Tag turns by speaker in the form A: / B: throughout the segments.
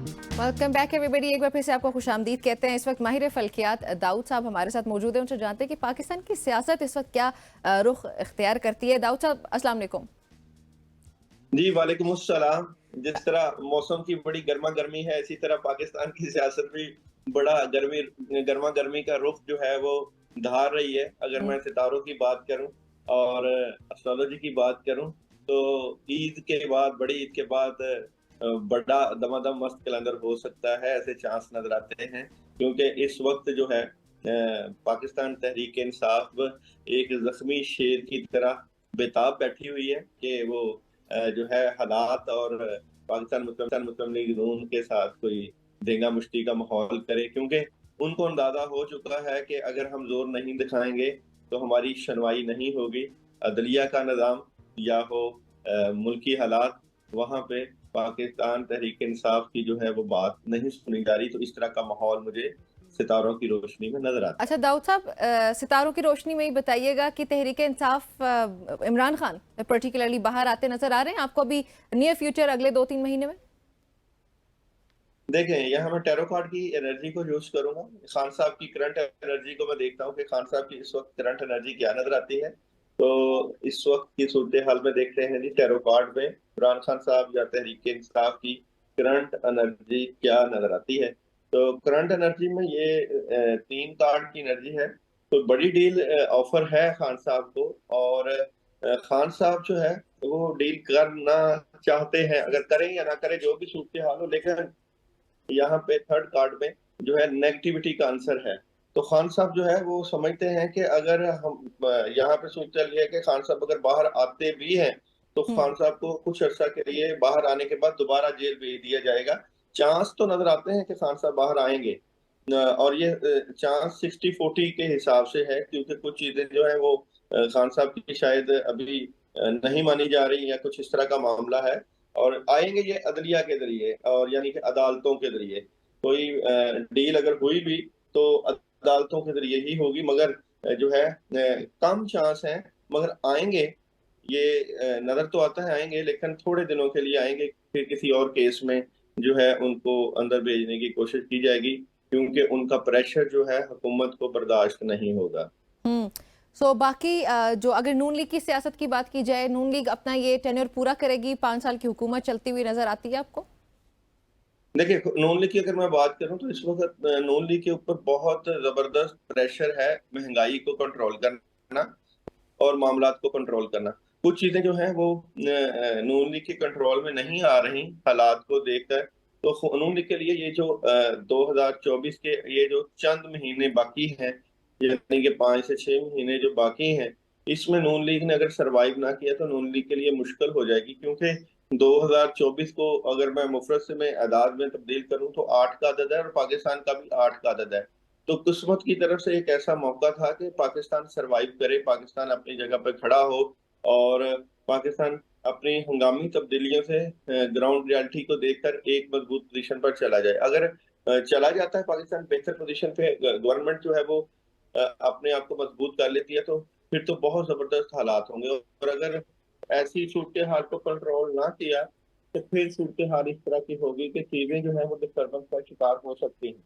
A: Welcome back everybody. एक बार फिर से आपको खुशामदीद कहते हैं। इस वक्त माहिर फल्कियात दाऊद साहब हमारे साथ मौजूद हैं। उनसे जानते हैं कि पाकिस्तान की सियासत इस वक्त क्या रुख इख्तियार करती है। दाऊद साहब अस्सलाम वालेकुम।
B: जी वालेकुम अस्सलाम। जिस तरह मौसम की बड़ी गर्मा गर्मी है, इसी तरह पाकिस्तान की सियासत भी बड़ा गर्मा गर्मी का रुख जो है वो धार रही है। अगर
A: हम्म,
B: मैं सितारों की बात करूं और एस्ट्रोलॉजी की बात करूं तो ईद के बाद, बड़ी ईद के बाद बड़ा दमादम मस्त कैलेंडर हो सकता है, ऐसे चांस नजर आते हैं। क्योंकि इस वक्त जो है पाकिस्तान तहरीक इंसाफ एक जख्मी शेर की तरह बेताब बैठी हुई है कि वो जो है हालात और पाकिस्तान मुस्लिम लीग नून के साथ कोई देंगा मुश्ती का माहौल करे। क्योंकि उनको अंदाजा हो चुका है कि अगर हम जोर नहीं दिखाएंगे तो हमारी सुनवाई नहीं होगी। अदलिया का निज़ाम या हो मुल्की हालात, वहां पे पाकिस्तान तहरीक इंसाफ की जो है वो बात नहीं सुनी जा रही। तो इस तरह का माहौल मुझे सितारों की रोशनी में नजर आता
A: अच्छा
B: है।
A: दाऊद साहब, सितारों की रोशनी में ही बताइएगा कि तहरीक इंसाफ इमरान खान पर्टिकुलरली बाहर आते नजर आ रहे हैं आपको अभी नियर फ्यूचर अगले 2-3 महीने में?
B: देखें, यहाँ मैं टैरो कार्ड की एनर्जी को यूज करूंगा। खान साहब की करंट एनर्जी को मैं देखता हूँ कि खान साहब की इस वक्त करंट एनर्जी क्या नजर आती है। तो इस वक्त की सूरत हाल में देखते हैं जी, टैरो कार्ड में इमरान खान साहब या तहरीक इंसाफ की करंट एनर्जी क्या नजर आती है। तो करंट एनर्जी में ये तीन कार्ड की एनर्जी है। तो बड़ी डील ऑफर है खान साहब को। और खान साहब जो है वो डील करना चाहते हैं, अगर करें या ना करें जो भी सूरत हाल हो। लेकिन यहाँ पे थर्ड कार्ड में जो है नेगेटिविटी का आंसर है। तो खान साहब जो है वो समझते हैं कि अगर हम यहाँ पे सोच चल है कि खान साहब अगर बाहर आते भी हैं तो
A: हम्म।
B: खान साहब को कुछ अर्सा के लिए बाहर आने के बाद दोबारा जेल भेज दिया जाएगा। चांस तो नजर आते हैं कि खान साहब बाहर आएंगे। और ये चांस 60-40 के हिसाब से है, क्योंकि कुछ चीजें जो है वो खान साहब की शायद अभी नहीं मानी जा रही या कुछ इस तरह का मामला है। और आएंगे ये अदलिया के जरिए, और यानी कि अदालतों के जरिए। कोई डील अगर हुई भी तो अदालतों के जरिए ही होगी। मगर जो है कम चांस है, मगर आएंगे। ये नजर तो आता है आएंगे, लेकिन थोड़े दिनों के लिए आएंगे, फिर किसी और केस में जो है उनको अंदर भेजने की कोशिश की जाएगी। क्योंकि उनका प्रेशर जो है हुकूमत को बर्दाश्त नहीं होगा।
A: हम्म। सो बाकी जो अगर नून लीग की सियासत की बात की जाए, नून लीग अपना ये टेन्योर पूरा करेगी, 5 साल की हुकूमत चलती हुई नजर आती है आपको?
B: देखिए, नून लीग की अगर मैं बात करूं तो इस वक्त नून लीग के ऊपर बहुत जबरदस्त प्रेशर है, महंगाई को कंट्रोल करना और मामलात को कंट्रोल करना। कुछ चीजें जो हैं वो नून लीग के कंट्रोल में नहीं आ रही हालात को देखकर। तो नून लीग के लिए ये जो 2024 के ये जो चंद महीने बाकी हैं, यानी कि 5 से 6 महीने जो बाकी हैं, इसमें नून लीग ने अगर सरवाइव ना किया तो नून लीग के लिए मुश्किल हो जाएगी। क्योंकि 2024 को अगर मैं मुफरत से में आदाद में तब्दील करूं तो 8 का अदद है और पाकिस्तान का भी 8 का अदद है। तो किस्मत की तरफ से एक ऐसा मौका था कि पाकिस्तान सरवाइव करे, पाकिस्तान अपनी जगह पर खड़ा हो और पाकिस्तान अपनी हंगामी तब्दीलियों से ग्राउंड रियलिटी को देखकर एक मजबूत पोजीशन पर चला जाए। अगर चला जाता है पाकिस्तान बेहतर पोजीशन पे, गवर्नमेंट जो है वो अपने आप को मजबूत कर लेती है, तो फिर तो बहुत जबरदस्त हालात होंगे। और अगर ऐसी सूरत हाल को कंट्रोल ना किया तो फिर सूरत हाल इस तरह की होगी कि चीजें जो है वो डिस्टर्बेंस का शिकार हो सकती हैं।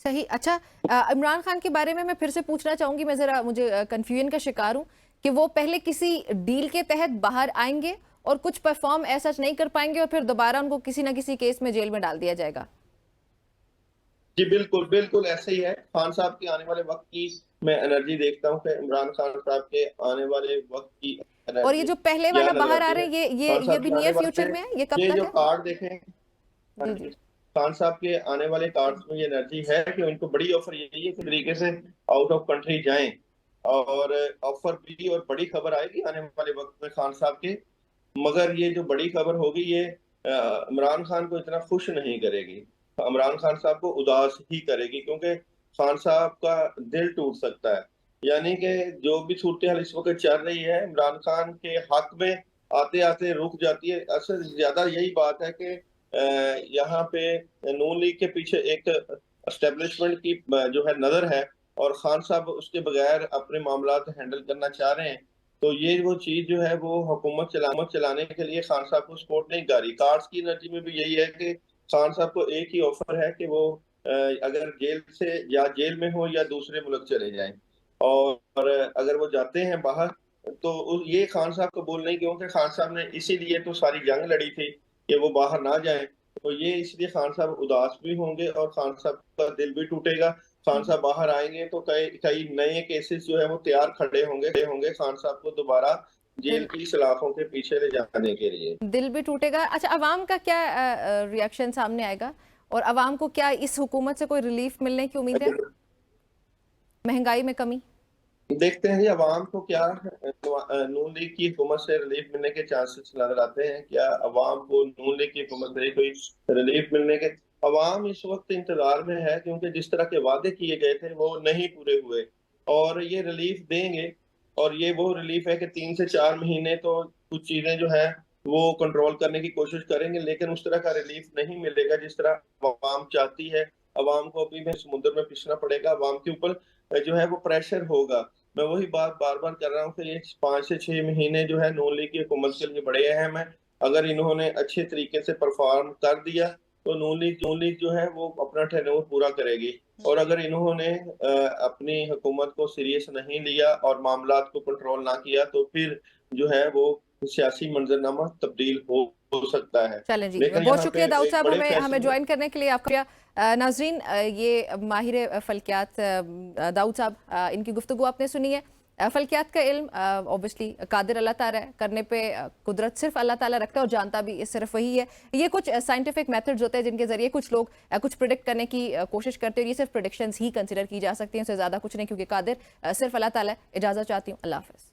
A: सही। अच्छा, इमरान खान के बारे में मैं फिर से पूछना चाहूंगी। मैं जरा मुझे कंफ्यूजन का शिकार हूं कि वो पहले किसी डील के तहत बाहर आएंगे और कुछ परफॉर्म ऐसा नहीं कर पाएंगे और फिर दोबारा उनको किसी ना किसी केस में जेल में डाल दिया जाएगा।
B: जी बिल्कुल बिल्कुल ऐसे ही है। खान साहब के आने वाले वक्त की मैं एनर्जी देखता हूँ कि इमरान खान साहब के आने वाले वक्त की
A: और ये
B: एनर्जी
A: जो पहले
B: क्या
A: वाला
B: नजर
A: बाहर आ
B: आती
A: रहे
B: है।
A: हैं, ये
B: खान
A: ये
B: साहब
A: भी
B: के आने
A: नियर फ्यूचर
B: वाले
A: में है? ये कब
B: ये
A: तक
B: जो
A: है?
B: कार्ड देखें, हाँ
A: जी
B: जी,
A: जी।
B: खान साहब के आने वाले कार्ड्स में ये एनर्जी है कि उनको बड़ी ऑफर यही है कि तरीके से आउट ऑफ कंट्री जाएं। और ऑफर भी और बड़ी खबर आएगी आने वाले वक्त में खान साहब के। मगर ये जो बड़ी खबर होगी ये इमरान खान को इतना खुश नहीं करेगी, इमरान खान साहब को उदास ही करेगी। क्योंकि खान साहब का दिल टूट सकता है। यानी कि जो भी सूरत हाल इस वक्त चल रही है इमरान खान के हक में आते आते रुक जाती है। असल ज्यादा यही बात है कि यहाँ पे नून लीग के पीछे एक एस्टेब्लिशमेंट की जो है नजर है, और खान साहब उसके बगैर अपने मामलात हैंडल करना चाह रहे हैं। तो ये वो चीज जो है वो हुकूमत चलाने के लिए खान साहब को सपोर्ट नहीं कर रही। कार्ड्स की एनर्जी में भी यही है कि खान साहब को एक ही ऑफर है कि वो अगर जेल से या जेल में हो या दूसरे मुल्क चले जाएं, और अगर वो जाते हैं बाहर तो ये खान साहब कबूल नहीं, क्योंकि खान साहब ने इसीलिए तो सारी जंग लड़ी थी कि वो बाहर ना जाएं। तो ये इसलिए खान साहब उदास भी होंगे और खान साहब का दिल भी टूटेगा। खान साहब बाहर आएंगे तो कई कई नए केसेस जो है वो तैयार खड़े होंगे खान साहब को दोबारा जेल
A: दिल
B: की सलाखों के पीछे ले जाने के लिए।
A: दिल भी टूटेगा। अच्छा, अवाम का क्या रिएक्शन सामने आएगा, और अवाम को क्या इस हुकूमत से कोई रिलीफ मिलने की उम्मीद है, महंगाई में कमी?
B: देखते हैं जी अवाम को क्या नून लीग की हुकूमत से रिलीफ मिलने के चांसेस नजर आते हैं। क्या अवाम को नून लीग की हुकूमत से कोई रिलीफ मिलने के? अवाम इस वक्त इंतजार में है, क्योंकि जिस तरह के वादे किए गए थे वो नहीं पूरे हुए, और ये रिलीफ देंगे। और ये वो रिलीफ है कि 3 से 4 महीने तो कुछ चीजें जो है वो कंट्रोल करने की कोशिश करेंगे, लेकिन उस तरह का रिलीफ नहीं मिलेगा जिस तरह अवाम चाहती है। अवाम को अभी भी समुद्र में पिसना पड़ेगा, अवाम के ऊपर जो है वो प्रेशर होगा। मैं वही बात बार बार कर रहा हूँ कि ये 5 से 6 महीने जो है नून लीग की हुकूमत के लिए बड़े अहम है। अगर इन्होंने अच्छे तरीके से परफॉर्म कर दिया तो नून लीग जो है वो अपना टेन्योर पूरा करेगी। और अगर इन्होंने अपनी हुकूमत को सीरियस नहीं लिया और मामलात को कंट्रोल ना किया तो फिर जो है वो सियासी मंजरनामा तब्दील हो सकता है।
A: चलें जी,
B: लेकिन
A: बहुत
B: यहाँ पे
A: शुक्रिया दाऊद
B: एक
A: साहब
B: बड़े
A: हमें हमें
B: फैसले
A: ज्वाइन करने के लिए आपका। नाजरीन, ये माहिर फल्कियात दाऊद साहब, इनकी गुफ्तगू आपने सुनी है। फल्कियात का इल्म ऑब्वियसली कादिर अल्लाह ताला है, करने पे कुदरत सिर्फ अल्लाह ताला रखता है और जानता भी सिर्फ वही है। ये कुछ साइंटिफिक मेथड्स होते हैं जिनके जरिए कुछ लोग कुछ प्रिडिक्ट करने की कोशिश करते हैं, और ये सिर्फ प्रिडिक्शंस ही कंसिडर की जा सकती हैं, उससे ज़्यादा कुछ नहीं, क्योंकि कादिर सिर्फ अल्लाह ताला है। इजाज़त चाहती हूँ, अल्लाह हाफ़िज़।